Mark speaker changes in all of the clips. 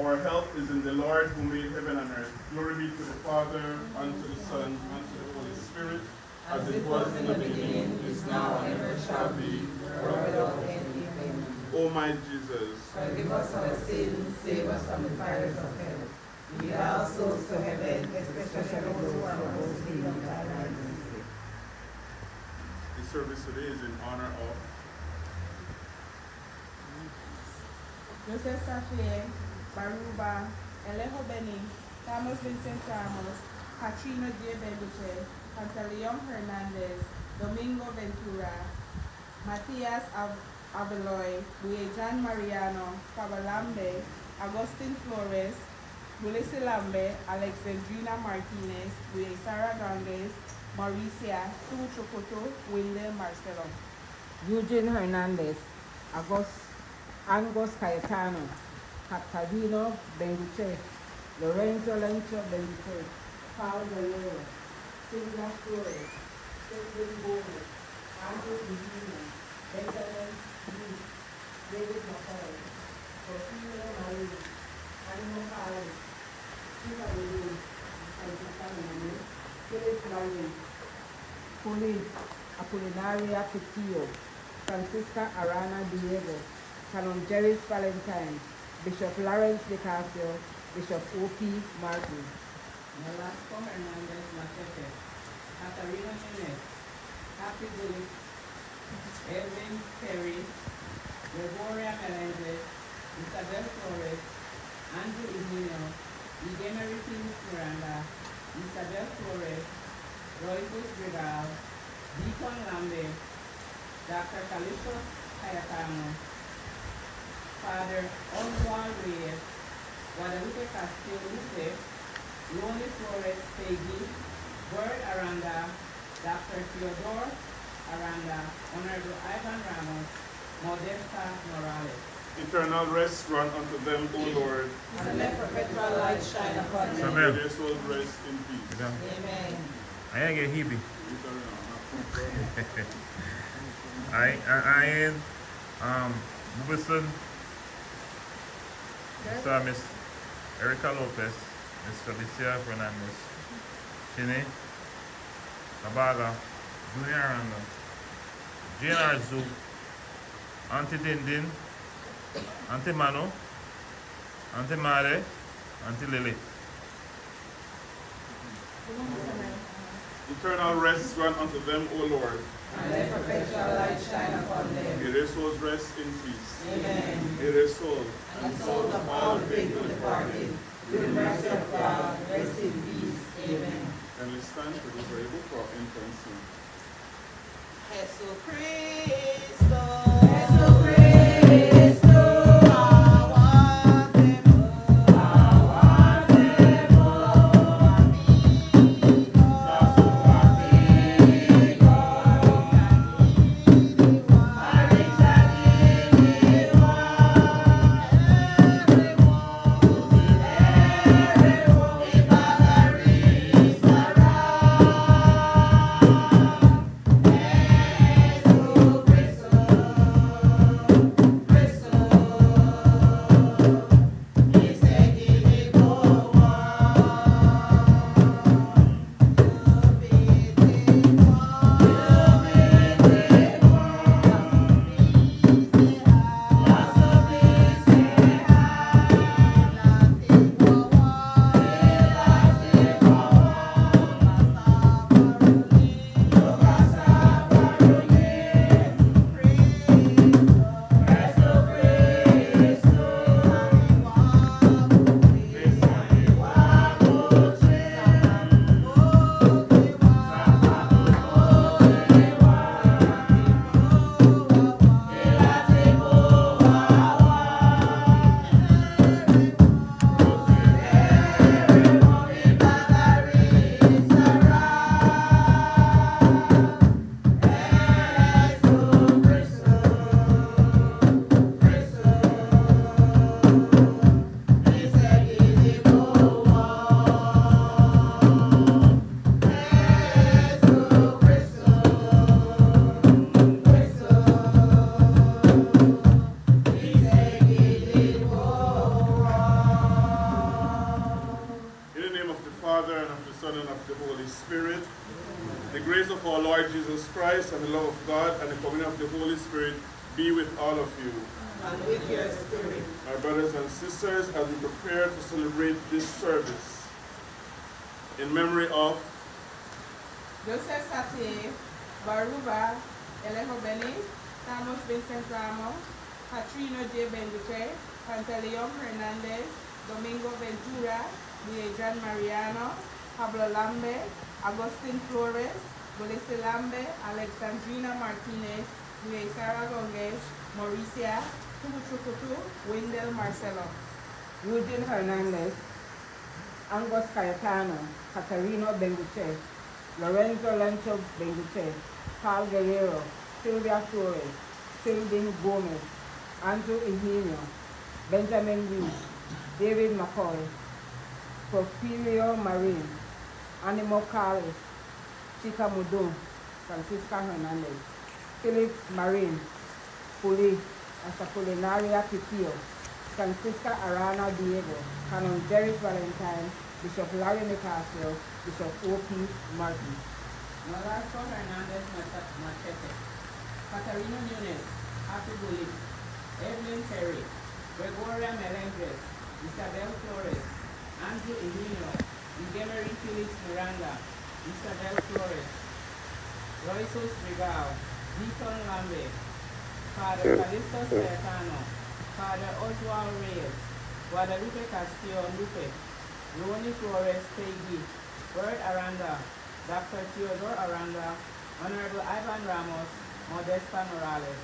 Speaker 1: Our help is in the Lord who made heaven and earth. Glory be to the Father, and to the Son, and to the Holy Spirit, as it was in the beginning, is now, and ever shall be, world without end. Amen. O my Jesus,
Speaker 2: forgive us our sins, save us from the fires of hell. Lead our souls to heaven, especially those who are most in need of thy mercy.
Speaker 1: the service today is in honor of
Speaker 3: Joseph Safier, Baruba, Alejo Beni, Thomas Vincent Ramos, Katrina Diabebuche, Pantaleon Hernandez, Domingo Ventura, Matias Aveloy, Buejan Mariano, Cabalambe, Agustin Flores, Ulysses Lambe, Alexandrina Martinez, Sara Gandes, Mauricia, Tu Chocoto, Wilde Marcelo.
Speaker 4: Eugene Hernandez, Angus Cayetano, Catavino Benguche, Lorenzo Lencho Benguche, Paul Valero, Silvia Flores, Stephen Bowman, Andrew Divino, Benjamin Lee, David McCoy, Sofia Marie, Animo Harris, Tina Lee, and Philip Larry, Puli Apolinaria Petillo, Francisca Arana Diego, Canon Jerry's Valentine, Bishop Lawrence DeCasio, Bishop O.P. Martin.
Speaker 5: Velasco Hernandez Machete, Catarina Jimenez, Happy Bullock, Edwin Perry, Gregoria Melendez, Isabel Flores, Andrew Ignino, Idemary Phoenix Miranda, Isabel Flores, Royce Regal, Deacon Lambe, Dr. Calixto Cayetano, Father Oswald Reyes, Guadalupe Castillo Luce, Loni Flores Peggy, Bird Aranda, Dr. Theodore Aranda, Honorable Ivan Ramos, Modesta Morales.
Speaker 1: eternal rest grant unto them, O Lord.
Speaker 2: And let perpetual light shine upon them.
Speaker 1: May their souls rest in peace.
Speaker 2: Amen.
Speaker 6: I get hippie. I Bubison, Mr. Miss Erica Lopez, Miss Felicia Fernandez, Chine, Nabaga, Junior Aranda, Jane Arzu, Auntie Dindin, Auntie Mano, Auntie Mare, Auntie Lily.
Speaker 1: Eternal rest grant unto them, O Lord.
Speaker 2: And let perpetual light shine upon them.
Speaker 1: May their souls rest in peace.
Speaker 2: Amen.
Speaker 1: May their souls
Speaker 2: And the souls of all the faithful departed, through the mercy of God, rest in peace. Amen.
Speaker 1: and we stand for the very book for entrance in.
Speaker 2: Jesucristo, Jesucristo, aguantemos, Cristo.
Speaker 1: Spirit. The grace of our Lord Jesus Christ and the love of God and the communion of the Holy Spirit be with all of you.
Speaker 2: And with your spirit.
Speaker 1: My brothers and sisters, as we prepare to celebrate this service, in memory of
Speaker 3: Joseph Satie, Baruba, Elejo Beni, Thomas Vincent Ramos, Katrina J. Benduque, Pantaleon Hernandez, Domingo Ventura, John Mariano, Pablo Lambe, Agustin Flores, Bolese Lambe, Alexandrina Martinez, Sara Gonges, Mauricia, Tukutukutu, Wendell Marcelo.
Speaker 4: Eugene Hernandez, Angus Cayetano, Catarino Benguche, Lorenzo Lancho Benguche, Paul Guerrero, Sylvia Flores, Sylvin Gomez, Andrew Eugenio, Benjamin Reed, David McCoy, Porfirio Marin, Animo Carlos, Chica Mudo, Francisca Hernandez, Philip Marin, Puli, Asapolinaria Pipio, Francisca Arana Diego, Canon Jerry Valentine, Bishop Larry Nicasio, Bishop O.P. Martin.
Speaker 5: Nolasco Hernandez Machete, Catarina Nunes, Happy Bully, Evelyn Terry, Gregoria Melendres, Isabel Flores, Andrew Emilio, Gemery Felix Miranda, Isabel Flores, Royce Regal, Deacon Lambe, Father Calisto Sertano, Father Oswald Reyes, Guadalupe Castillo Lupe, Ronnie Flores Peggy, Bert Aranda, Dr. Theodore Aranda, Honorable Ivan Ramos, Modesta Morales.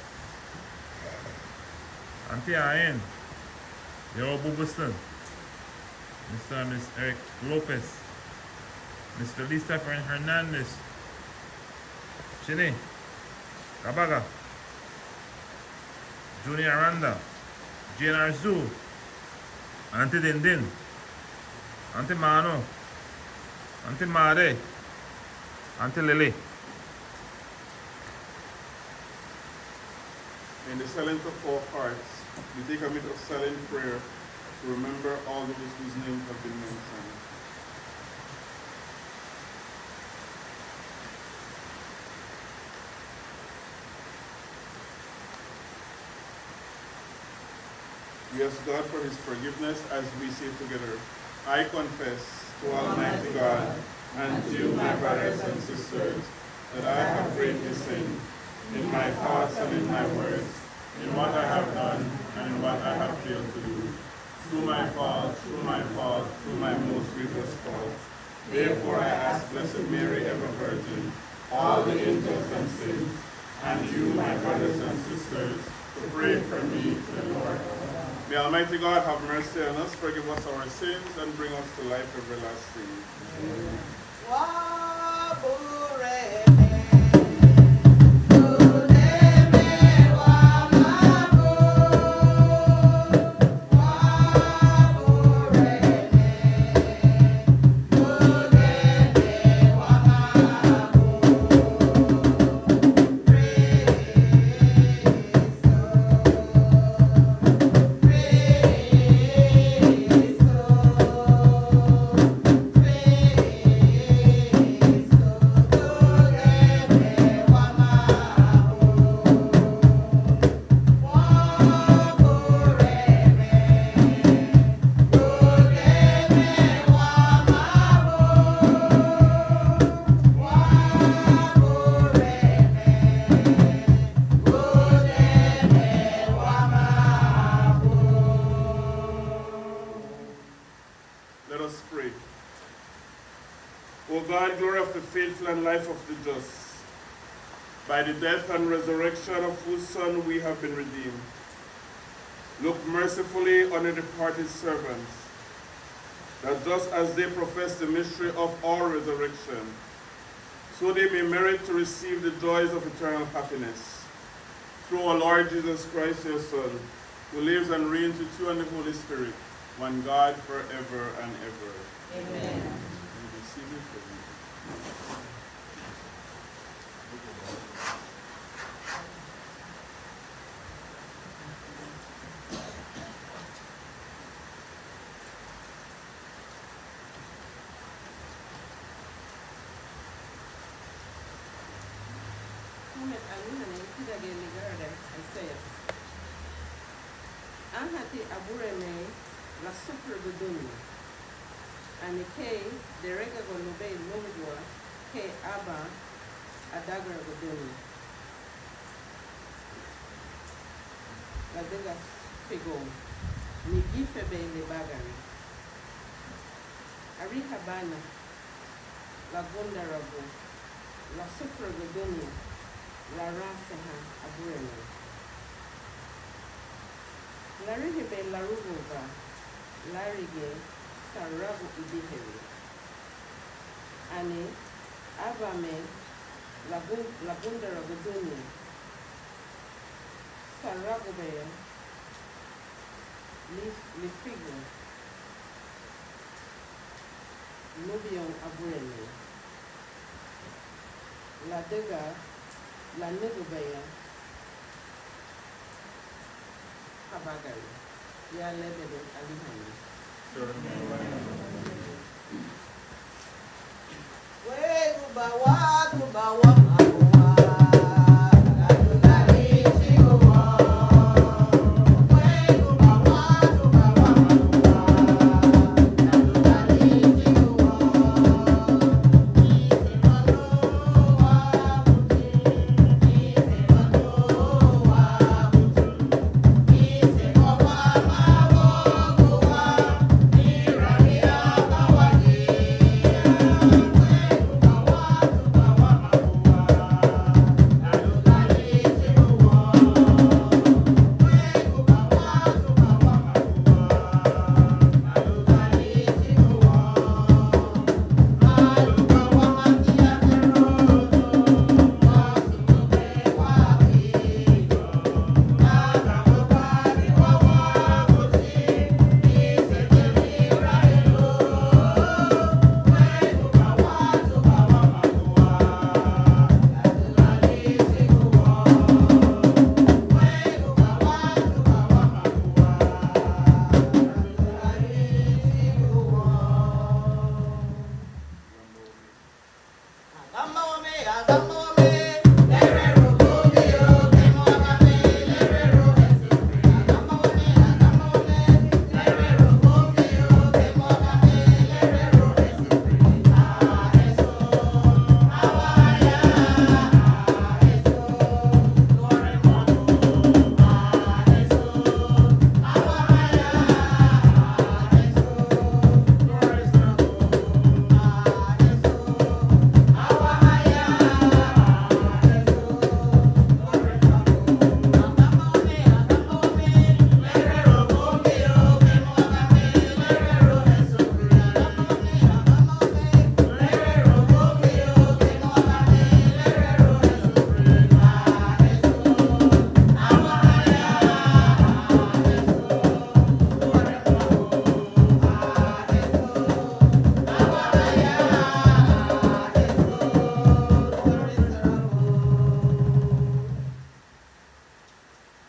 Speaker 6: Auntie Ayen, Yo Bubuston, Mr. and Miss Eric Lopez, Mr. Lisa Hernandez, Chine, Kabaga, Junior Aranda, Jane Arzu, Auntie Dindin, Auntie Mano, Auntie Mare, Auntie Lily.
Speaker 1: in the silence of our hearts, we take a minute of silent prayer to remember all those whose names have been mentioned. We ask God for his forgiveness as we say together, I confess to Almighty God and to you, my brothers and sisters, that I have greatly sinned in my thoughts and in my words, in what I have done and in what I have failed to do. Through my fault, through my most grievous fault. Therefore I ask Blessed Mary, ever Virgin, all the angels and saints, and you, my brothers and sisters, to pray for me to the Lord. May Almighty God have mercy on us, forgive us our sins, and bring us to life everlasting. Let us pray. O God, glory of the faithful and life of the just, by the death and resurrection of whose Son we have been redeemed, look mercifully on the departed servants, that just as they profess the mystery of our resurrection, so they may merit to receive the joys of eternal happiness. Through our Lord Jesus Christ, your Son, who lives and reigns with you and the Holy Spirit, one God, forever and ever.
Speaker 2: Amen.
Speaker 1: You receive it from me.
Speaker 5: met aluhanen tidage ligarde and saith, Anhati abureme la sufre guduni, and ke the rega gonube lumidwa ke aba adagra guduni. La degas figo, ni DYFA Wabagari. Ari habana, la gondarabu, la sufre guduni, la raseha abureme. Larihibe larububa, larige sarabu idiheri. Ani abame lagundara guduni. Sarabube lifigo nubion aburene. La dega la negubaya Wabagari. Ya lebede alihani.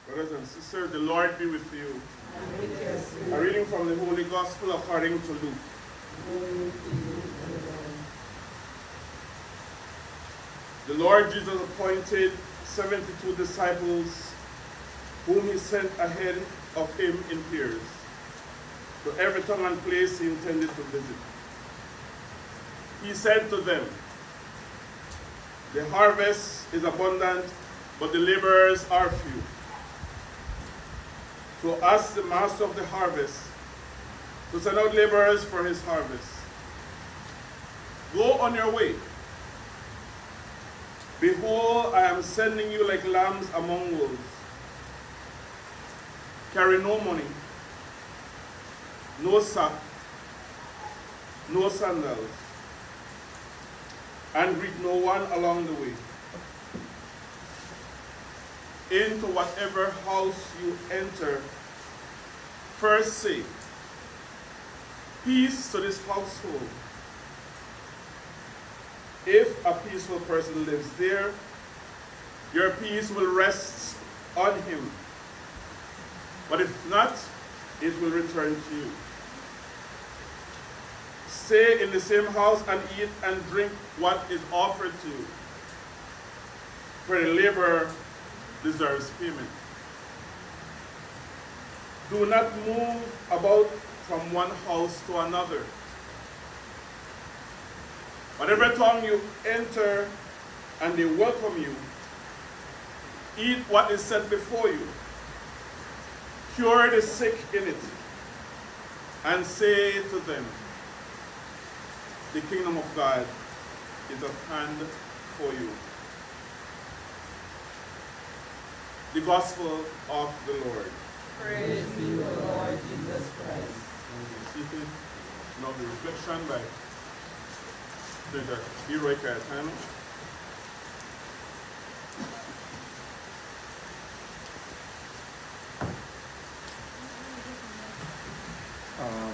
Speaker 1: Brothers and sisters, the Lord be with you. A reading from the Holy Gospel according to Luke. The Lord Jesus appointed 72 disciples whom he sent ahead of him in pairs to every town and place he intended to visit. He said to them, "The harvest is abundant, but the laborers are few. So ask the master of the harvest to send out laborers for his harvest. Go on your way. Behold, I am sending you like lambs among wolves. Carry no money, no sack, no sandals, and greet no one along the way. Into whatever house you enter, first say, 'Peace to this household.' If a peaceful person lives there, your peace will rest on him. But if not, it will return to you. Stay in the same house and eat and drink what is offered to you. for the labor deserves payment. Do not move about from one house to another. Whatever town you enter and they welcome you, eat what is set before you. Cure the sick in it, and say to them, the kingdom of God is at hand for you. The gospel of the Lord.
Speaker 2: Praise be to the Lord Jesus Christ.
Speaker 1: Seated. Now the reflection by Dr. DYFA.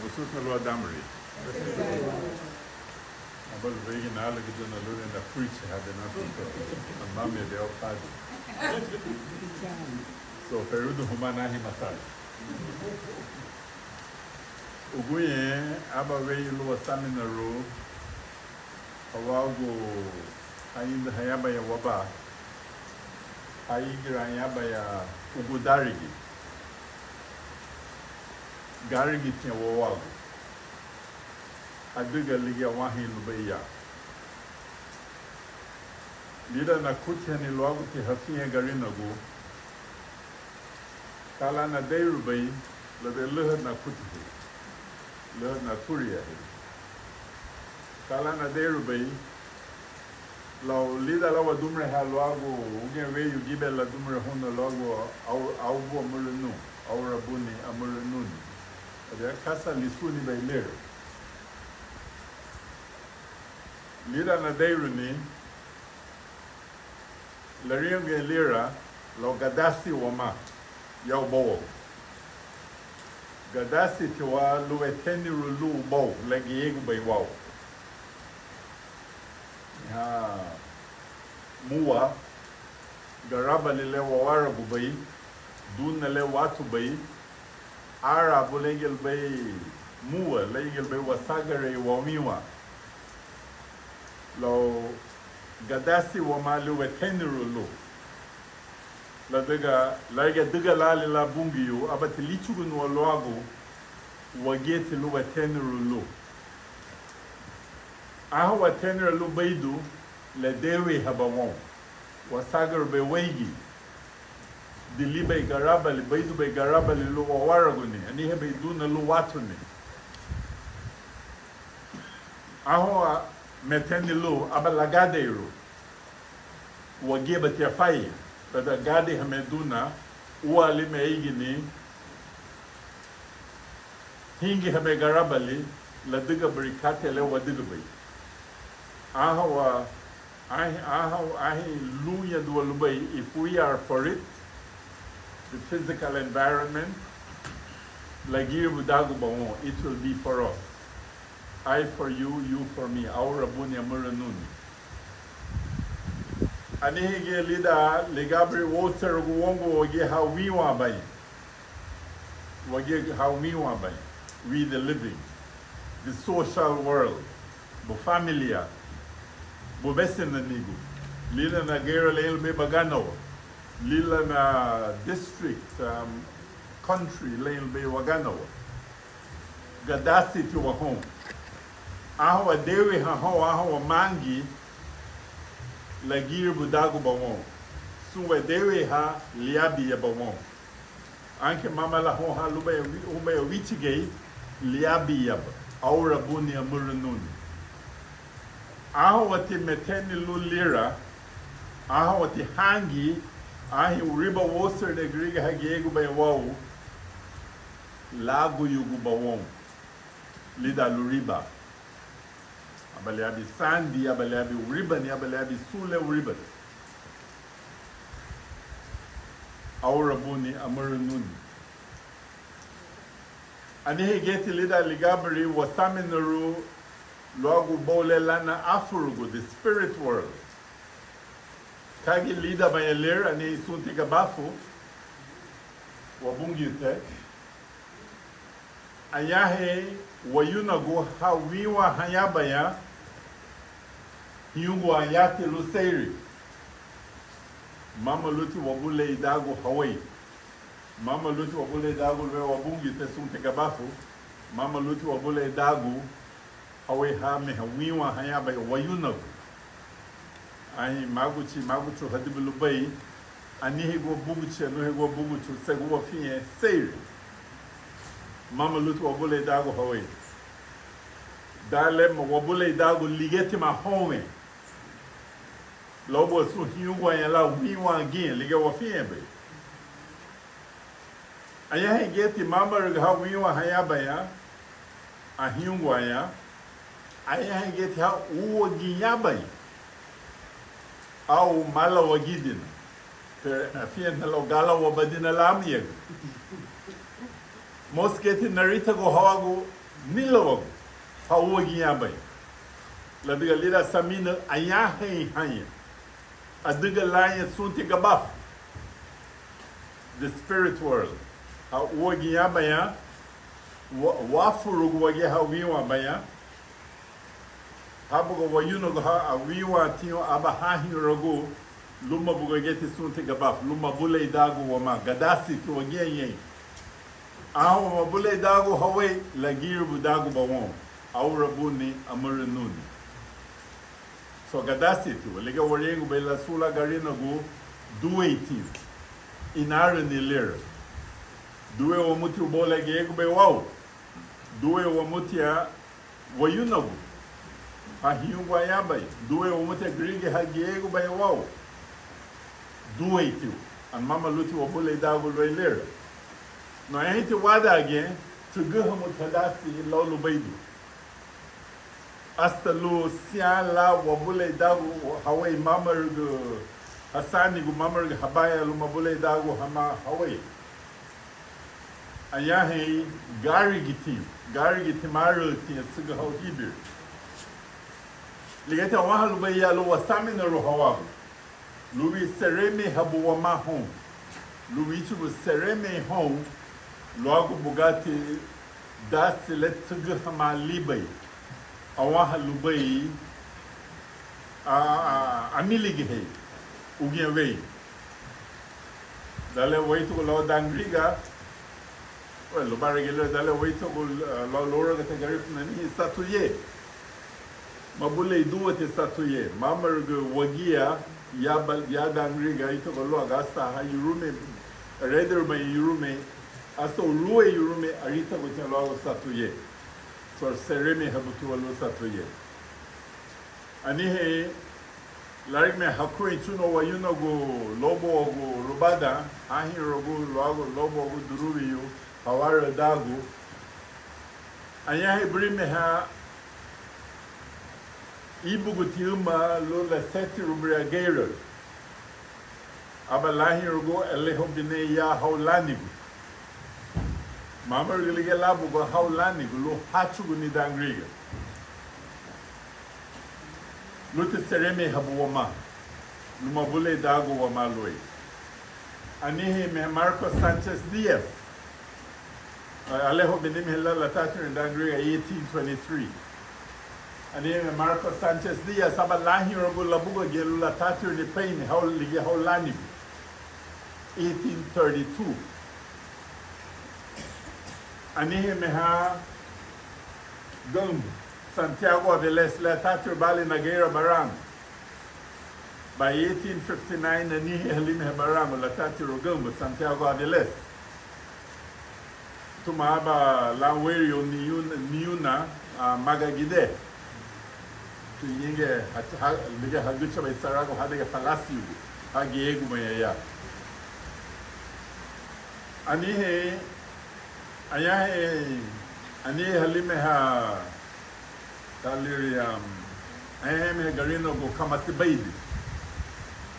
Speaker 6: Besuch Lord Damri. Abel wegen alle gedun alur in the preach had enough and mammy de opad. So perudu humana hi masal. Uguye aba we lu seminary awago ayin hayaba ya waba. Ayigira yaba ya ugudarigi. Garigi tinha wawago. Adiga liga wahin lubeya. Lida na kutia ni logo ti hafinha garinago. Kala na deirubei, la de luhad na kutia. Luhad na kuria. Kala na deirubei, la lida la wadumre ha logo, ugen we you gibe la dumre hono logo au bo mulunu, au rabuni amulununi. Ada casa lisuni baileiro. Lira na deiruni, lariange lira, lo gadasi wama, yau bowo. Gadasi tiwa lueteni rulu bow, lagi yegu bai wow. Ha, muwa, garaba lile wawara bubai, dun le watu bai, ara bulengel bai muwa, lengel bai wasagare wamiwa. Lo gadasi wamalu wetenirulu. La diga lali la bungiyu, abati lichugun wa loagu, wageti lu wetenirulu. Aha wetenirulu baidu, le dewe habawon. Wasagar be wegi. Dilibe garabali, baidu be garabali lu wawaraguni, anihe baidu na lu watuni. Aha meteni lu abalagadeiru wageba tiafai tada gade hameduna uali meigini hingi hame garabali la diga barikate le wadiga bai ahi luya dualubai. If we are for it, the physical environment lagi budagu bawo, it will be for us. I for you, you for me. Our Rabuni Amuranuni. Anihige lida legabri woser guongo wage how we want by. Wage how we want by. We the living, the social world, the familia, the besin na nigu. Lila na gera leil be bagano. Lila na district, country leil be wagano. Gadasi to a home. Aho dewe aho mangi lagir budago bawon. Suwe dewe ha liabi ya bawon. Anke mama la ho ha lube wichige liabi ya aura buni amurununi. Aho wati meteni lulira. Aho wati hangi ahi uriba woser de griga hagiegu baywau. Lagu yugu bawon. Lida luriba. Abalabi sandi, abalabi uribani, abalabi sule uribani. Aurabuni amurununi. Anihe geti lida ligabri wasaminaru logu bole lana afurugu, the spirit world. Kagi lida bayalir ani sunti gabafu wabungi ute. Ayahe wayunago hawiwa hayabaya hiungu ayati luseiri Mama luti wabule idago Hawaii. Mama luti wabule idago lwe wabungi te sunte gabafu. Mama luti wabule idago Hawaii ha me hawiwa hayaba wayunago. Ai maguchi hadibu lubai. Anihi go buguchi anuhi go buguchi segu wafiye seiri. Mama luti wabule idago Hawaii. Dale wabule idago ligeti ma home. Lobo su hiungwa ya la wiwa again liga wafiembe. Aya hengeti mama riga ha wiwa hayaba ya a hiungwa ya. Aya hengeti ha uwa ginyaba ya. Au mala wagidin. Per afien na logala wabadina lamiyeg. Mosketi narita go hawago nilawago. Ha uwa ginyaba ya. Labiga lida samina aya hanya. Adiga lion sunti gabaf. The spirit world. Ha uwagi yabaya. Wafurugu wagi ha wiwa baya. Habugo wayuno ha wiwa tiyo aba hahi rogu. Luma bugo geti sunti gabaf. Luma bule idagu wama. Gadasi ki wagi yenye. Aho mabule idagu hawe. Lagir budagu bawon. Aura buni amurinuni. So gadasi tu, liga wariengu be la sula garina go duwe team. Inara ni lira. Duwe wa muti ubola geegu be wau. Duwe wa muti ya wayunagu. Ha hiungwa yabai. Duwe wa muti ya grigi ha geegu be wau. Duwe tu. An mama luti wa bule dagu lwe lira. No ya hiti wada again, tuguha mutadasi laulu baidu. Hasta lo siala wabule dagu Hawaii mamargu Hasani gu mamargu habaya lu mabule dagu hama Hawaii. Ayahe gari giti maru ti suga hau hibir. Ligeta waha lu baya lu wasami na ru hawagu. Luwi sereme habu wa mahon. Luwi chubu sereme hon. Luagu bugati dasi let suga hama libai. Awaha lubai amiligihe ugiawei dale waito lo dangriga well lo barigelo dale waito lo lora gata garifuna ni satuye mabule duwate satuye mamargo wagia ya dangriga ito lo agasta ha yurume rather by yurume aso luwe yurume arita gote lo satuye. So sereme habutu walu satuye. Anihe larik me hakuri chuno wayuno go lobo go rubada ahi rogo lobo go durubiyo hawara dagu. Anyahe brime ha ibugu tiuma lo la seti rubria geiro. Aba lahi rogo eleho bine ya haulanigu. Mama rilige labu go haulani go hachugu ni dangriga. Lute sereme habu wama. Luma bule dago wama loe. Anihe me Marco Sanchez Diaz. Alejo benim hela la tatu ni dangriga 1823. Anihe me Marco Sanchez Diaz aba lahi rogo labugo gelu la tatu ni paini haulani 1832. Anihe meha Gumbo, Santiago Aveles, La Tatu Bali Nagera Baram. By 1859, Anihe Halime Baram, La Tatu Gumbo, Santiago Aveles. Tumaba Lanwerio Niuna, Magagide. To Yinge, Liga Hagucha by Sarago, Hadiga Palacio, Hagiegu Maya. Anihe Ayahe ani halime ha taliriam ayame garino go kamasibaidi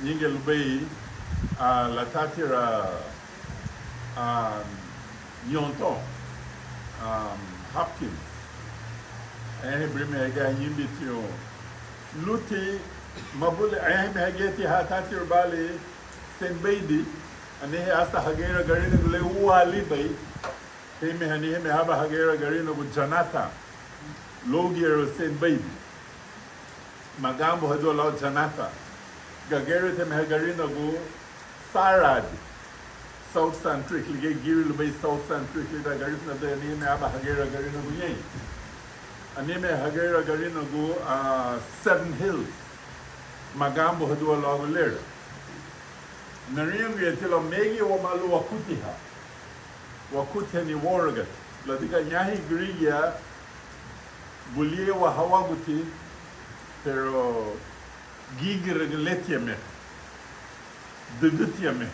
Speaker 6: nyinge lubai la tatira nyonto Hopkins ayahe brime ga nyimbi tio luti mabule ayame hageti ha tatira bali senbaidi ani asa hagera garino le uali bai Heme hanihe haba hagera garino bu janata logero sen baby magambo hado lao janata gagero te me garino bu Sarad, South Centric, Lige Giri Lubay South Centric, Lida Garifuna de Nime Abba Hagera Garino Guyen. Anime Hagera Garino go 7 Hills, Magambo Hadua Lawler. Narium Yetilo Megi o Malu Wakutiha, Wakuteni Wargat, Ladika Yahi Grigia, Bulie wa Hawaguti, pero Gigirletiame, Dugutiame,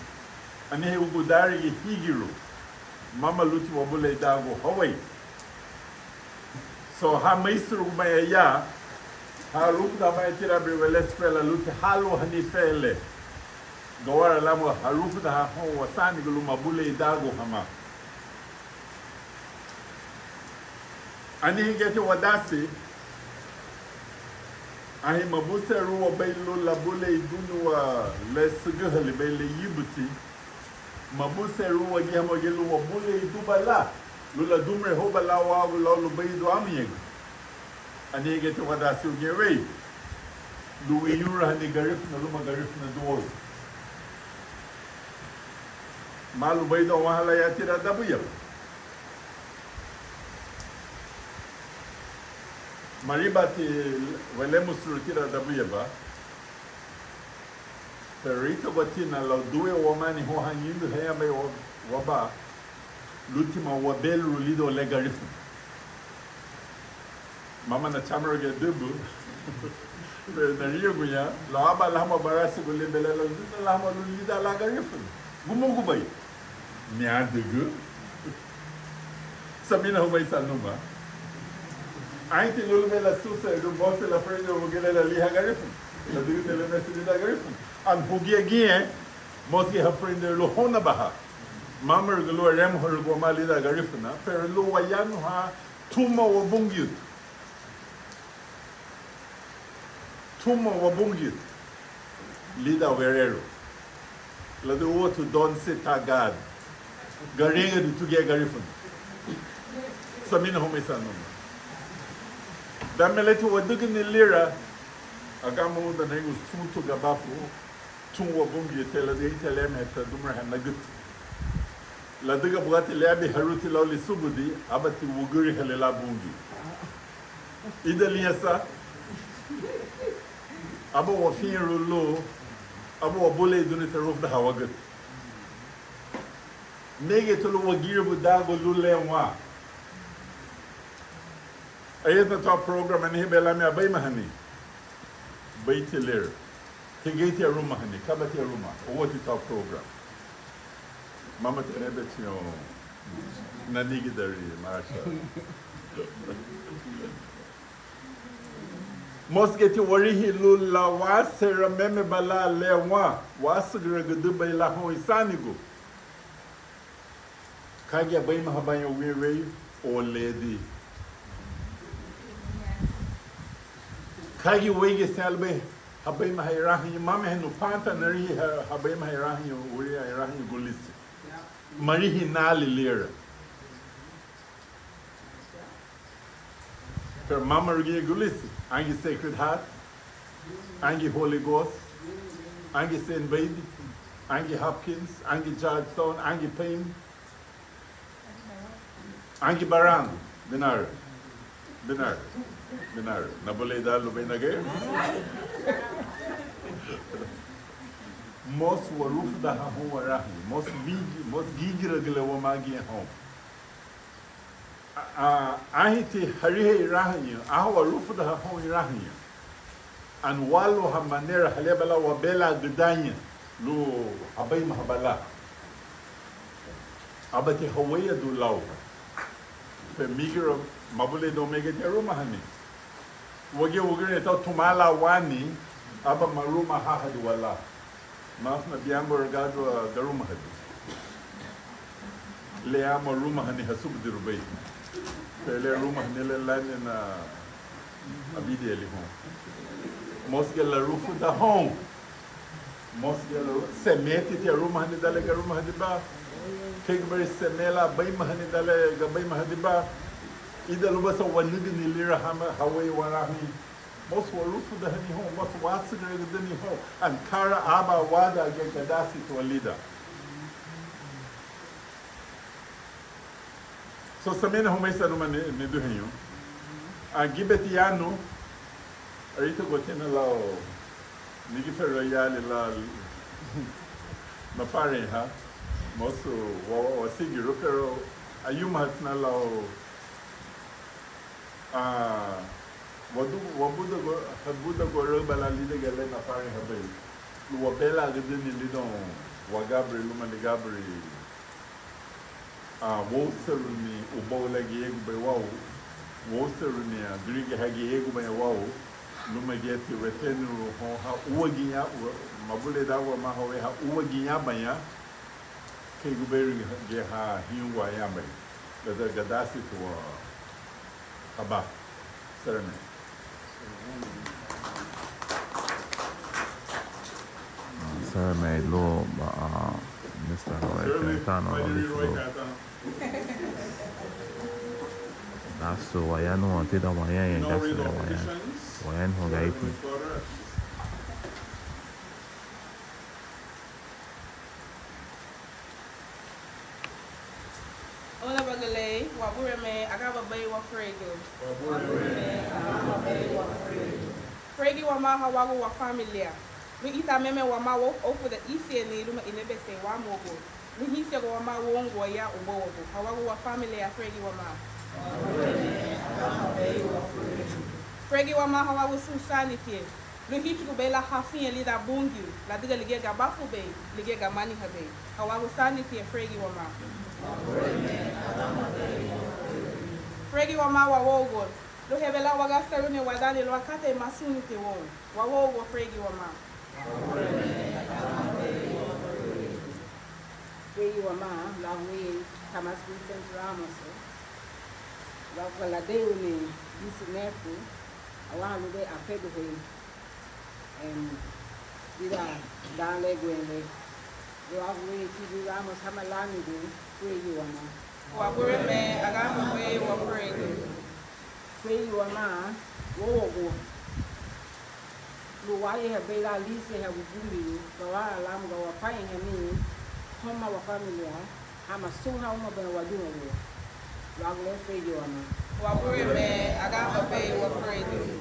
Speaker 6: Ane Ugudari Higiru, Mama Luti Wabule Dago Hawaii. So ha maestro Maya, ha Rukda Maitira Brevesquela Luti Halo Hanifele, Gawara Lamo Harufda Ho Wasani Gulumabule Dago Hama. Ani get wadasi ahi mabuse ruwa baylo labule idunwa lesugahali bayle yibuti mabuse ruwa gihamo gelu wabule idubala lula dumre hobala wa lo baydo amiyeg ani get wadasi ugewe du yura hani garifna luma garifna duwo malu baydo wahala yatira dabuya Maribati Velemos Rutira Dabuyaba Perito Batina Laudue Womani Hohanyindo Hayame Waba Lutima Wabel Rulido Legarifu Mama na Chamaraga Dubu Nariuguya Laba Lama Barasi Gulibela Lama Lulida Lagarifu Gumugubai Miadugu Samina Humay Sanuma Ainti Lulmela Susa, do Bossa La Freda, who get a Liha Garifun, the Duke de la Messidida Garifun. And Hugi again, Moski her friend Lohona Baha. Mamma Gulu Rem Horgomalida Garifuna, Perlu Wayanuha, Tumo Wabungyut. Tumo Wabungyut. Lida Verero. La do to Don Sitagad. Garinga to get Garifun. Samina Homesanuma. Dameleti wadugini lira agamu da nengu suntu gabafu tunwa bungi tela de teleme ta dumra hanagut la duga bugati labi haruti lawli subudi abati wuguri halela bungi idali yasa abo wafiru lo abo wabule duni taruf da hawagut nege tulu wagiri budago lulewa Ayat na top program and hibela me abay mahani. Baitilir. Tigati aruma hani. Kabati aruma. Owati top program. Mama tenebet yo. Nanigi dari Marsha. Mosgeti warihi lula wasera meme bala lewa. Wasagre gudu bay la ho isanigo. Kagi abay mahabayo wewe o lady. Kagi wege salbe habay mahirahi mama henu panta nari habay mahirahi uri irahi gulisi marihi nali lira per mama rugi gulisi angi Sacred Heart angi Holy Ghost angi Saint Baby angi Hopkins angi Georgetown angi Payne angi Barang Benar Nabole da Lubenage. Most were roof da home warahi. Most gigira wamagi home. Ahiti harihe irahi. Ahawa roof da home irahi. And walo ha manera halebala wabela gudanya. Lu abay mahabala. Abati hawaya du law. Pe migra mabule do mege teruma hani. Wage ito tumala wani aba maruma hahadu wala. Mas na biyambo regado garuma hadu. Lea maruma hani hasub dirubay. Pele ruma hani lelane na abidi elihon. Mosge la rufu da home. Mosge la semeti te ruma hani dale garuma hadi ba. Kegberi semela bay mahani dale gabay mahadi ba. Ida lubasa wanigi ni lira hama Hawaii warahi most warufu da hani ho, most wasigre da ni ho, and kara aba wada ge gadasi to a leader. So samena ho mesa no mane ne do henyo. A gibetiano arito gotena lao. Nigi ferro yale la mafare ha. Moso wa sigiro pero ayuma na lao wabuda go roba la lide gele na fare habe lu wabela gede ni lidon wa gabri lu mani gabri wo seru ni ubola ge egu be wawo wo seru ni adrige hage egu be wawo lu ma geti retenu ho ha uwaginya mabule da wa ma hawe ha uwaginya banya ke gu be ge ha hiwa ya be da gadasi to Aba, ceremony.
Speaker 7: Ceremony law, Mr. Kentano. That's so why I know until the one and that's why I know Gaifu.
Speaker 3: Ola bagale, wabure me, agaba bay wa frego. Fregi wa maha wago wa familia. Lu ita meme wa ma wo ofu da isi ni luma inebe se wa mogo. Lu hisi wa ma wo ngo ya ubo wogo. Hawago wa familia fregi wa ma. Fregi wa maha wago susani tie. Lu hichi ko bela hafi li da bungi. La diga lige ga bafu be, lige ga mani habe. Hawago sani tie fregi wa ma. Fregi wa ma wa wogo. Lo hebela wa gasta rune wa dani lo akate masuni te wo. Wa wogo fregi wa ma.
Speaker 4: Fregi wa ma la we Thomas Vincent Ramos. La kwa la deu ni isi nefu. Awa lude afedo he. Dida dan le gwele. Lo we Tibi Ramos hamalani do. Fregi wa ma.
Speaker 3: Wabure me agama we wa fregi.
Speaker 4: Fregi wa ma wogo. Lu waye hebela lise hebubumbi. Gawa alam gawa paye hemi. Homa wa familia. Hama sunga uma bena wadunga wo. Lagule fregi wa ma.
Speaker 3: Wabure me agama we wa fregi.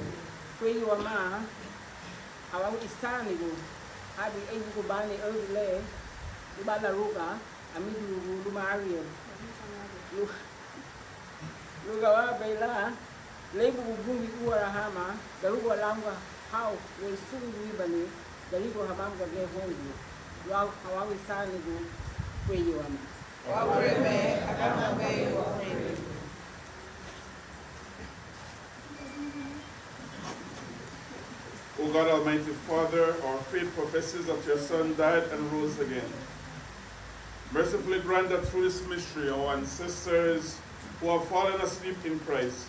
Speaker 4: Fregi wa ma awa isani go. Abi ebu ko bani early ibala ruga amidu luma ariel. Luga wa bela lebu bubungi uara hama darugo langa how we sungu ibani darigo hamanga le hongu. Wa hawawi sani go fregi wa ma.
Speaker 3: Wabure me agama we wa fregi.
Speaker 1: O God, Almighty Father, our faith professes that your Son died and rose again. Mercifully grant that through this mystery, our ancestors who have fallen asleep in Christ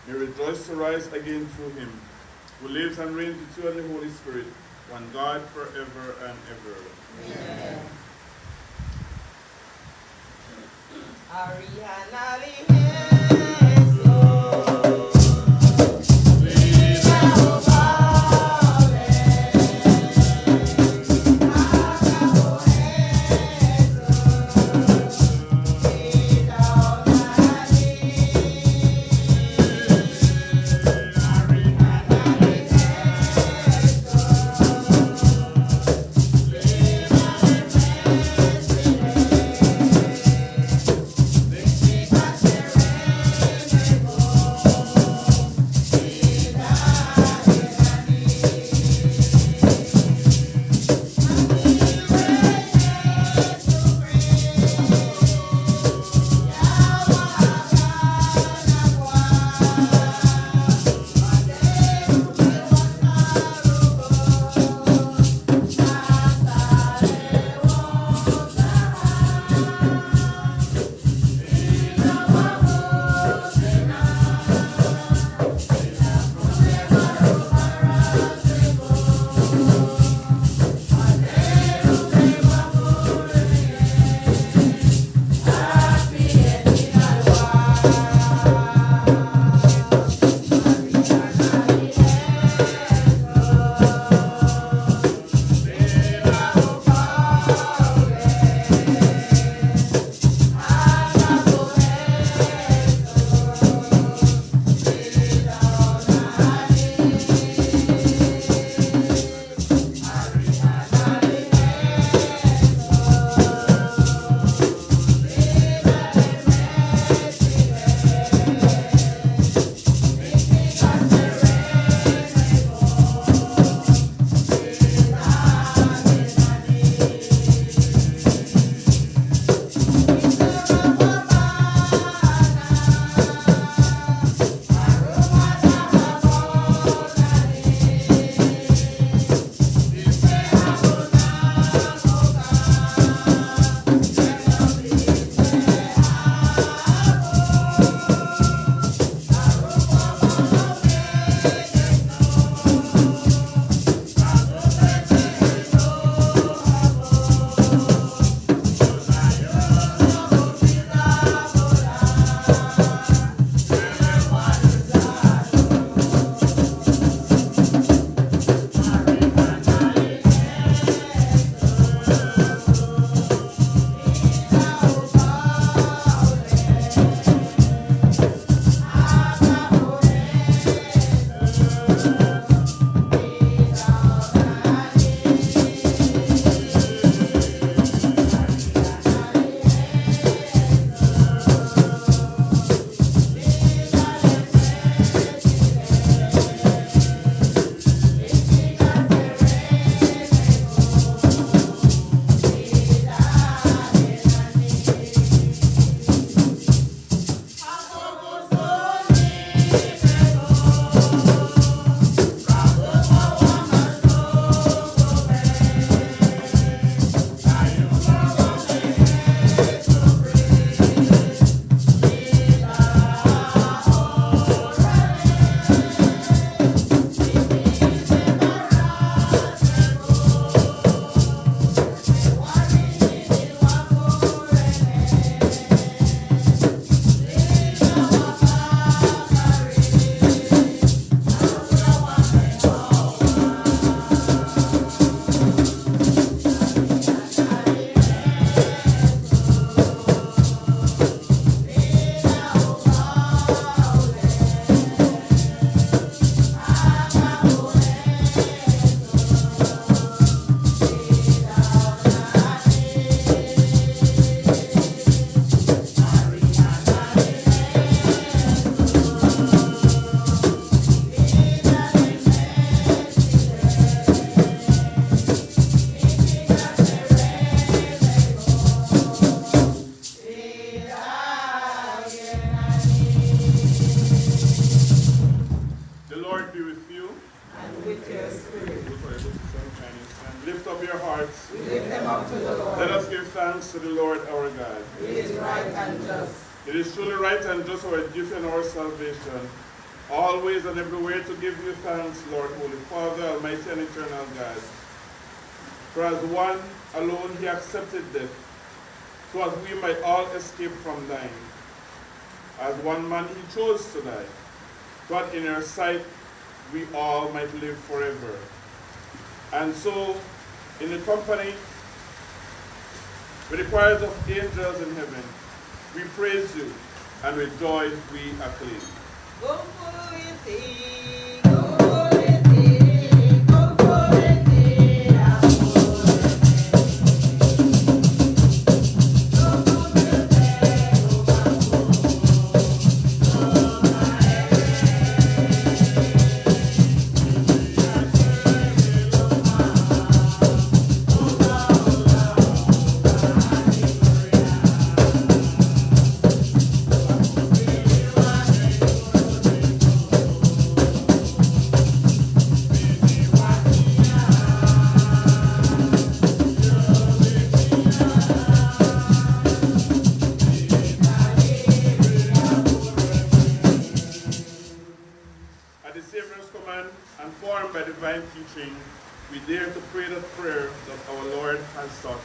Speaker 1: may rejoice to rise again through him, who lives and reigns with you and the Holy Spirit, one God forever and ever.
Speaker 2: Amen.
Speaker 8: Thank you.
Speaker 1: your hearts,
Speaker 2: We lift them up to the Lord.
Speaker 1: let us give thanks to the Lord our God.
Speaker 2: It is right and just.
Speaker 1: It is truly right and just our duty and our salvation, always and everywhere to give you thanks, Lord, Holy Father, Almighty and eternal God. For as one alone he accepted death, so as we might all escape from dying. As one man he chose to die, so that in your sight we all might live forever. And so, in the company with the choirs of angels in heaven, we praise you, and with joy we acclaim.
Speaker 2: Go for it, go for it, go for it.
Speaker 1: We dare to pray that prayer that our Lord has taught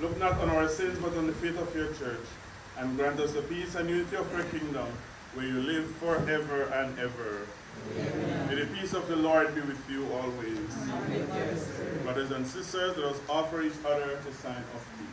Speaker 1: Look not on our sins, but on the faith of your church, and grant us the peace and unity of your kingdom, where you live forever and ever. Amen. May the peace of the Lord be with you always. Amen. Brothers and sisters, let us offer each other the sign of peace.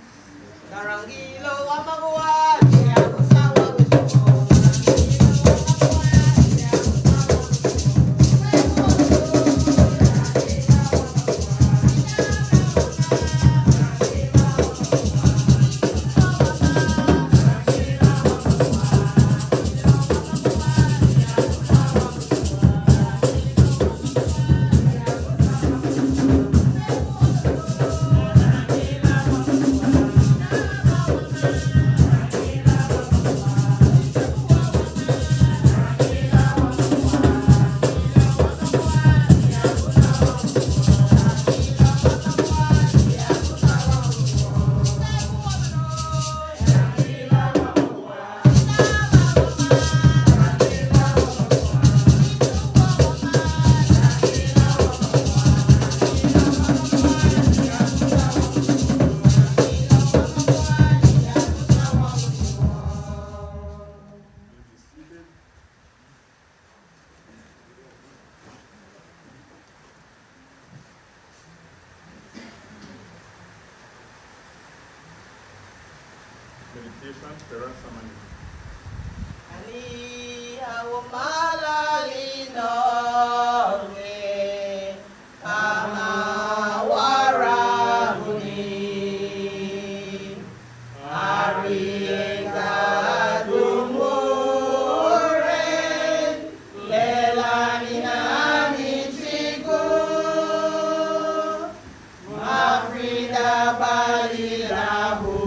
Speaker 6: Meditation, Terra Samani.
Speaker 2: Ani awmalali noge kama warabuni arienga dumuren lelani nami chigu mafrida balilahu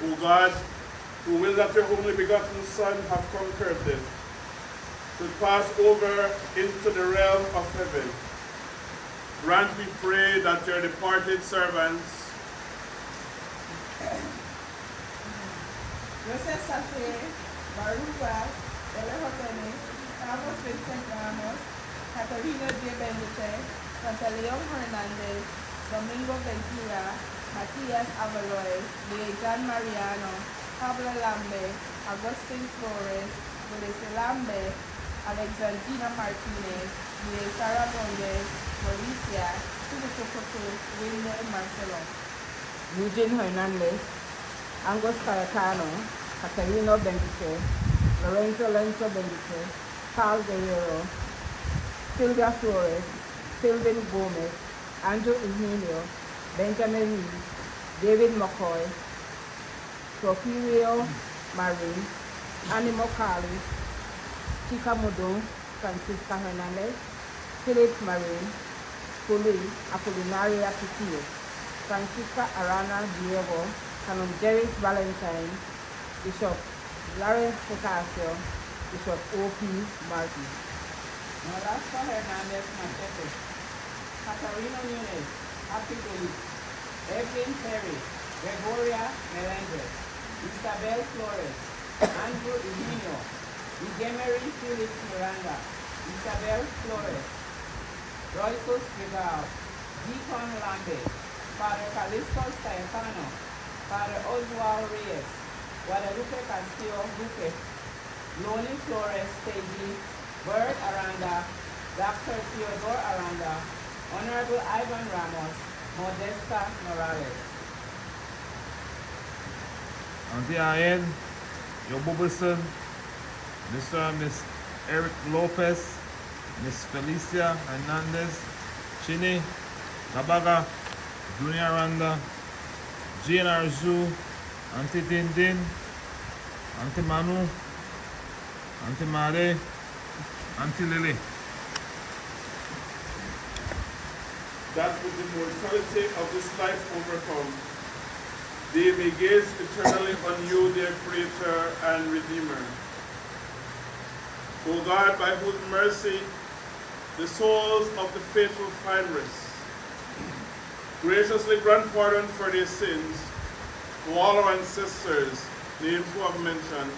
Speaker 1: O God, who will that your only begotten Son have conquered death, to pass over into the realm of heaven, grant, we pray, that your departed servants
Speaker 3: Joseph Safe, Baruba, Elehotene, Carlos Vincent Ramos, Catarina J. Bendice, Santa Leon Hernandez, Domingo Ventura, Matias Avaloy, Lejan Mariano, Pablo Lambe, Agustin Flores, Melissa Lambe, Alexandrina Martinez, Sarah Bondes, Mauricia, Tubutukutu, Wilmer Marcelo.
Speaker 4: Eugene Hernandez, Angus Cayetano, Catarino Bendice, Lorenzo Lenzo Bendice, Carl Guerrero, Sylvia Flores, Sylvan Gomez, Andrew Eugenio, Benjamin Reed, David McCoy, Porfirio Marie, Annie Mokali, Chica Mudo, Francisca Hernandez, Philip Marie, Puli Apolinaria Pitillo, Francisca Arana Diego, Canon Jerry Valentine, Bishop Lawrence Picasio, Bishop O.P. Martin.
Speaker 3: Norasco Hernandez Machete, Catarina Nunes, Happy Goli, Evelyn Perry, Gregoria Melendez, Isabel Flores, Andrew Eugenio, Igemery Felix Miranda, Isabel Flores, Roycus Vidal, Deacon Lambe, Father Calixto Stefano, Father Oswald Reyes, Guadalupe Castillo Duque, Loni Flores Teji, Bert Aranda, Dr. Theodore Aranda, Honorable Ivan Ramos, Modesta Morales.
Speaker 7: Auntie Ayen, Yo Bubberson, Mr. and Miss Eric Lopez, Miss Felicia Hernandez, Chini, Nabaga, Junior Aranda, Jean Arzu, Auntie Dindin, Auntie Manu, Auntie Mare, Auntie Lily.
Speaker 1: that with the mortality of this life overcome, they may gaze eternally on you, their Creator and Redeemer. O God, by whose mercy the souls of the faithful find rest, graciously grant pardon for their sins to all our ancestors, names who have mentioned,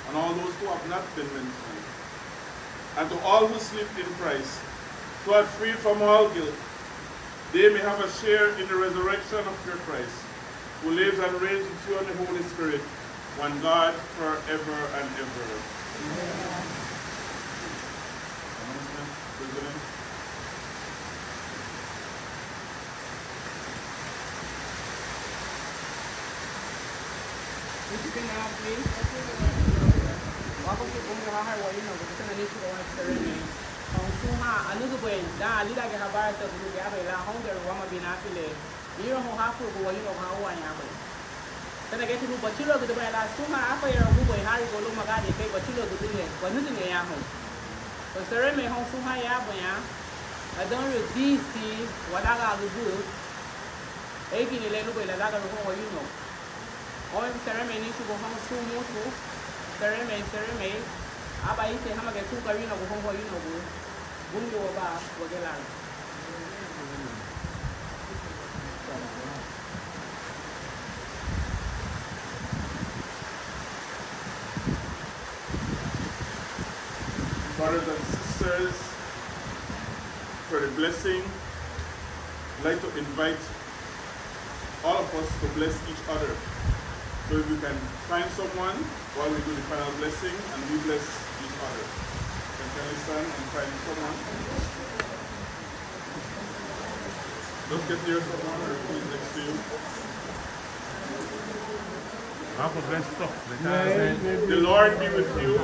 Speaker 1: and all those who have not been mentioned, and to all who sleep in Christ, so that freed from all guilt, they may have a share in the resurrection of your Christ, who lives and reigns with you and the Holy Spirit, one God, forever and ever. Amen. President.
Speaker 3: Would you bring out, please? Welcome to Bunga High, what you know, because I need to go and ceremony. On Suha, a little bit, da, Lida Gahabara, the Gabba, Honda, Rama Binafile. You know how to go, you know how I am. Then I get to do what you look at the way I Suma, after you're a boy, Harry, go to Magadi, pay what you look at the but nothing in Yahoo. So ceremony, Home Suha Yabaya, I don't really see what I got to do. Again, a little bit, I got to go, you know. All ceremony to go home soon, ceremony. Aba ite hama ke kuka wino go home you know go. Bungo ba wagela.
Speaker 1: Brothers and sisters, for the blessing, I'd like to invite all of us to bless each other. So if we can find someone while we do the final blessing and we bless each other. Can you stand and find someone? Just get near someone or who is next to you. The Lord be with you.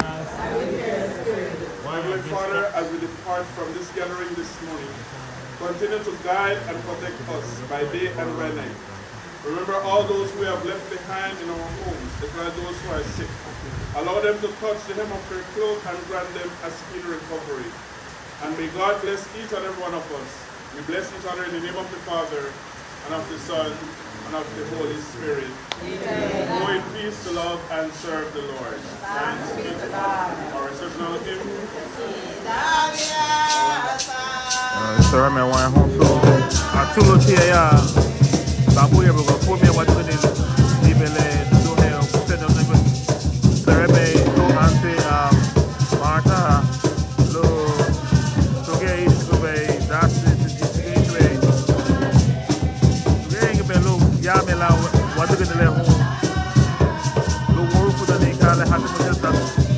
Speaker 1: Heavenly Father, as we depart from this gathering this morning, continue to guide and protect us by day and by night. Remember all those we have left behind in our homes, as well as those who are sick. Allow them to touch the hem of their cloak and grant them a speedy recovery. And may God bless each and every one of us. We bless each other in the name of the Father, and of the Son, and of the Holy Spirit. Amen. Go in peace to love and serve the Lord. Thanks be to God. Our exceptional hymn.
Speaker 7: Ceremony one home so atulo tia babu ya bego for me what to do ibele do he put them ceremony to ante Martha lo to get to be that's it way getting belo ya me la what to get le home lo work for the kale hatu mutata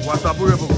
Speaker 7: what babu ya bego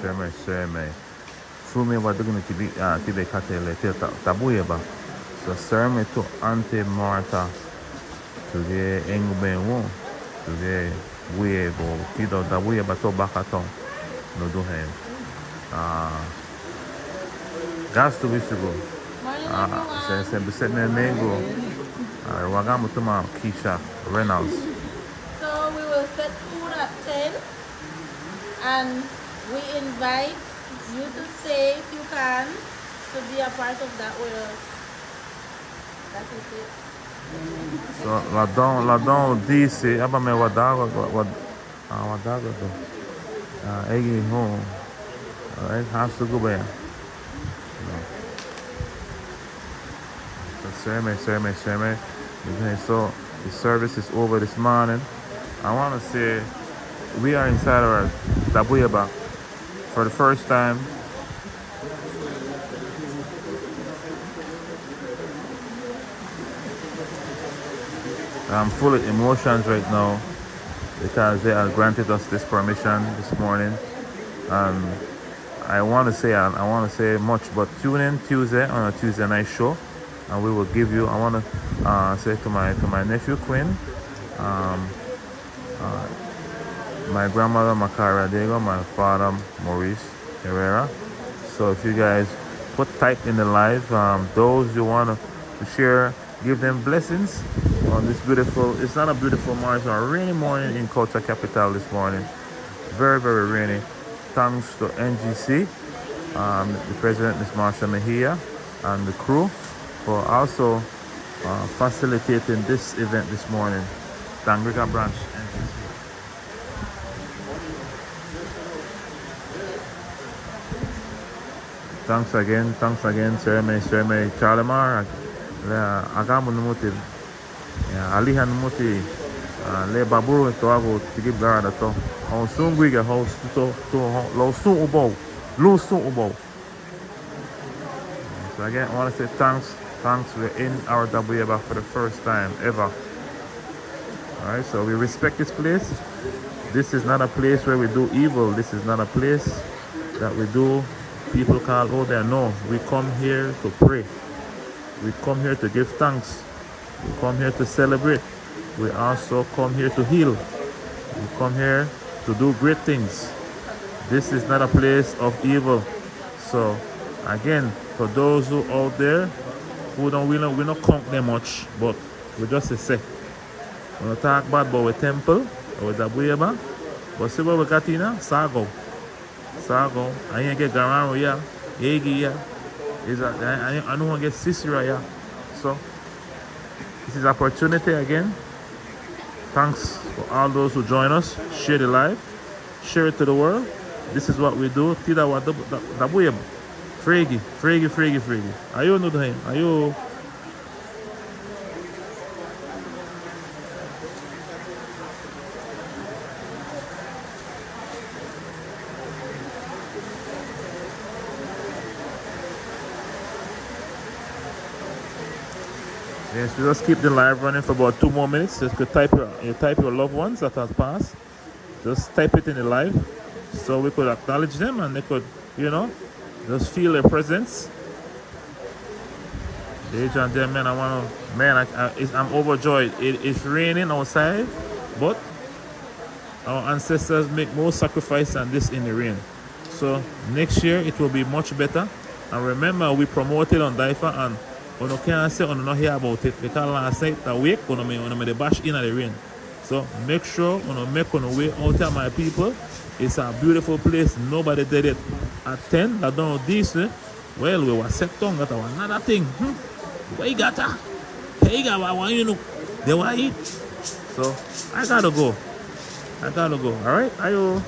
Speaker 7: Serme. Fumi wa dugno tibe katele tabuye ba. So serme to ante Marta to the engbenwo to the buye bo tido tabuye ba to bakaton no do hen. Gas to visible. Se beseme mengo. Wagamu tuma Keisha Reynolds.
Speaker 8: So we will set food at 10 and we invite you to stay if you can to be a part of that with us. That is it.
Speaker 7: So ladon disse abame wadago do. Egi home. Alright, has to go back. Sermon. Okay, so the service is over this morning. I want to say we are inside our Dabuyaba for the first time. I'm full of emotions right now because they have granted us this permission this morning. I want to say much, but tune in Tuesday on a Tuesday night show, and we will give you. I want to say to my nephew Quinn, my grandmother Makara Diego, my father Maurice Herrera. So if you guys type in the live, those you want to share, give them blessings on this beautiful. It's not a beautiful morning, it's a rainy morning in Culture Capital this morning. Very, very rainy. Thanks to NGC, the president, Ms. Marsha Mejia, and the crew for also facilitating this event this morning. Tangriga branch NGC. Thanks again, Serme Chalamar, Agamu Numuti, Alihan Numuti, Le Babu Toago, Tigi Garda to, on soon we get host to Low Soon Ubo, Lose Soon Ubo. So again, I want to say thanks, we're in our WBA for the first time ever. Alright, so we respect this place. This is not a place where we do evil. This is not a place that we do people call oh there. No, we come here to pray. We come here to give thanks. We come here to celebrate. We also come here to heal. We come here to do great things. This is not a place of evil. So again, for those who out there who we don't count them much, but we just say we don't talk bad about our temple or the Buyaba, but see what we got in Sago. I ain't get Garano ya, Egi ya. I don't want to get Sisera ya. So this is opportunity again. Thanks for all those who join us. Share the live. Share it to the world. This is what we do. Tida wa Dabuyaba. Fregi. Are you know him? Are you? Yes, we just keep the live running for about 2 more minutes. Just could type your loved ones that has passed. Just type it in the live, so we could acknowledge them and they could, just feel their presence. Ladies and gentlemen, I'm overjoyed. It's raining outside, but our ancestors make more sacrifice than this in the rain. So next year it will be much better. And remember, we promoted on DYFA and you can't say you not hear about it because last night the wake you made the bash in the rain. So make sure you make on the way out there, my people. It's a beautiful place. Nobody did it at 10. I don't know this. Well, we were set on that was another thing. What you got? Hey, you got one, they were eat. So I gotta go. All right, ayo.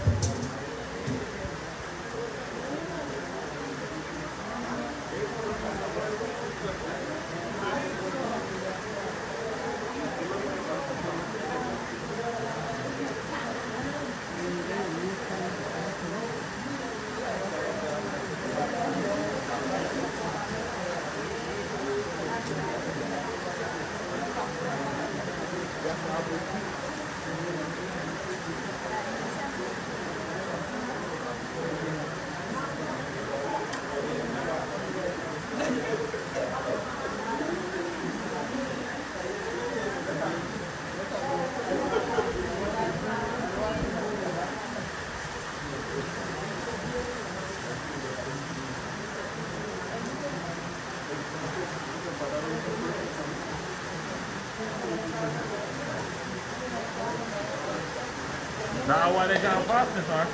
Speaker 7: The hour they gone fast, sir.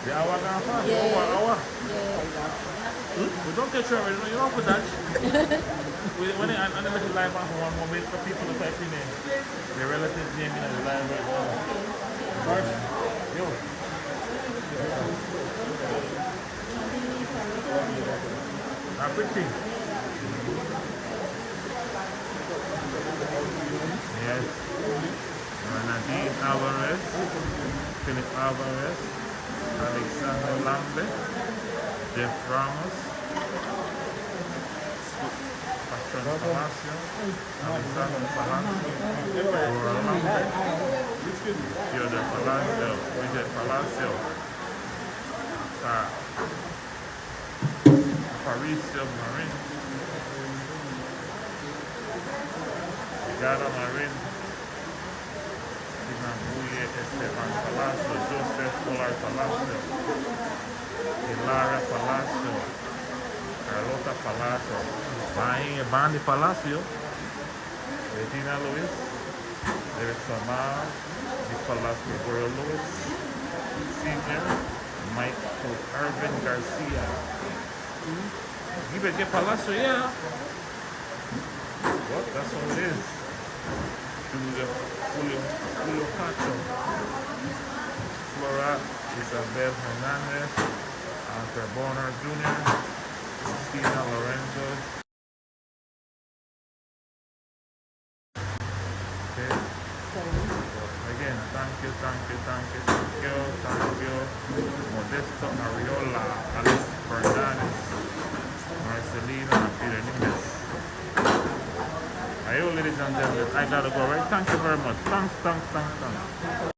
Speaker 7: The hour gone fast.
Speaker 8: Yeah.
Speaker 7: Over hour.
Speaker 8: Yeah.
Speaker 7: We don't catch you already. You don't put that. When they on the live on for one more minute for people to type in their relatives' name in the live right now. First, yo. A quick thing. Yes. Nadine Alvarez, Philip Alvarez, Alexander Lambe, Jeff Ramos, Patron Palacio, Alexander Palacio, Laura Lambe, Theodore Palacio, Bridget Palacio, Patricio Marin, Gada Marin, Buye Esteban Palacio, Joseph Polar Palacio, Hilaria Palacio, Carlota Palacio, Bandi Palacio, Regina Luis, Derek Samar, Nicolas Gregorio Lewis, Senior, Michael Irvin Garcia. Give it, get Palacio, yeah. What? That's what it is. Julio Cacho, Flora Isabel Hernandez, Anker Bonner Jr., Christina Lorenzo. Okay. Again, thank you. Modesto Ariola, Alex Fernandez, Marcelina, Peter Nunes. Ladies and gentlemen, I gotta go, right? Thank you very much. Thanks.